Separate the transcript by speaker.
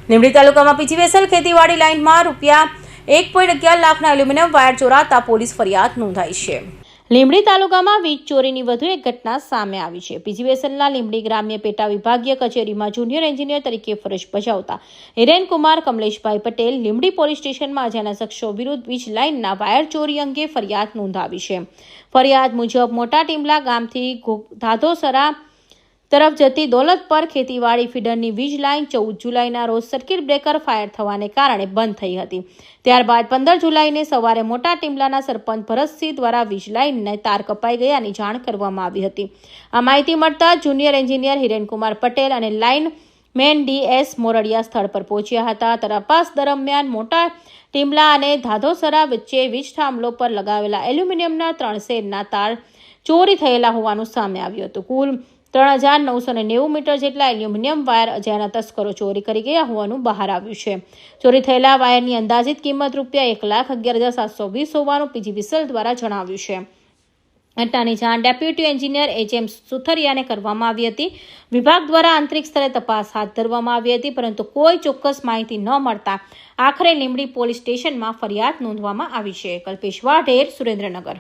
Speaker 1: લીંબડી તાલુકામાં પીજીવીએસએલ ખેતીવાડી લાઇનમાં ₹1.11 લાખના એલ્યુમિનિયમ વાયર ચોરાતા પોલીસ ફરિયાદ નોંધાઈ છે। લીંબડી તાલુકામાં વીજ ચોરીની વધુ એક ઘટના સામે આવી છે। પીજીવીએસએલના લીંબડી ગ્રામ્ય પેટા વિભાગીય કચેરીમાં જુનિયર એન્જિનિયર તરીકે ફરજ બજાવતા હિરેનકુમાર કમલેશભાઈ પટેલ લીંબડી પોલીસ સ્ટેશનમાં અજાણ્યા શખ્સો વિરુદ્ધ વીજ લાઇનના વાયર ચોરી અંગે ફરિયાદ નોંધાવી છે। ફરિયાદ મુજબ મોટા ટીમલા ગામથી ધાધોસરા તરફ જતી દોલત પર ખેતીવાડી ફીડરની વીજ લાઇન 14 જુલાઈના રોજ સર્કિટ બ્રેકર ફાયર થવાને કારણે બંધ થઈ હતી। ત્યારબાદ 15 જુલાઈને સવારે મોટા ટીમલાના સરપંચ ભરતસિંહ દ્વારા વીજ લાઇનને તાર કપાઈ ગયાની જાણ કરવામાં આવી હતી। આ માહિતી મળતા જુનિયર એન્જિનિયર હિરેનકુમાર પટેલ અને લાઇન મેન DS મોરડિયા સ્થળ પર પહોંચ્યા હતા। તપાસ દરમિયાન મોટા ટીમલા અને ધાધોસરા વચ્ચે વીજ થાંભલો પર લગાવેલા એલ્યુમિનિયમના 3 શેરના તાર ચોરી થયેલા હોવાનું સામે આવ્યું હતું। કુલ 3990 મીટર જેટલા એલ્યુમિનિયમ વાયર અજાણ્યા તસ્કરો ચોરી કરી ગયા હોવાનું બહાર આવ્યું છે। ચોરી થયેલા વાયરની અંદાજિત કિંમત ₹1,11,720 હોવાનું પીજીવીએસએલ દ્વારા જણાવ્યું છે। ઘટનાની જાણ ડેપ્યુટી એન્જિનિયર HM સુથરિયાને કરવામાં આવી હતી। વિભાગ દ્વારા આંતરિક સ્તરે તપાસ હાથ ધરવામાં આવી હતી, પરંતુ કોઈ ચોક્કસ માહિતી ન મળતા આખરે લીંબડી પોલીસ સ્ટેશનમાં ફરિયાદ નોંધવામાં આવી છે। કલ્પેશ વાઢેર, સુરેન્દ્રનગર।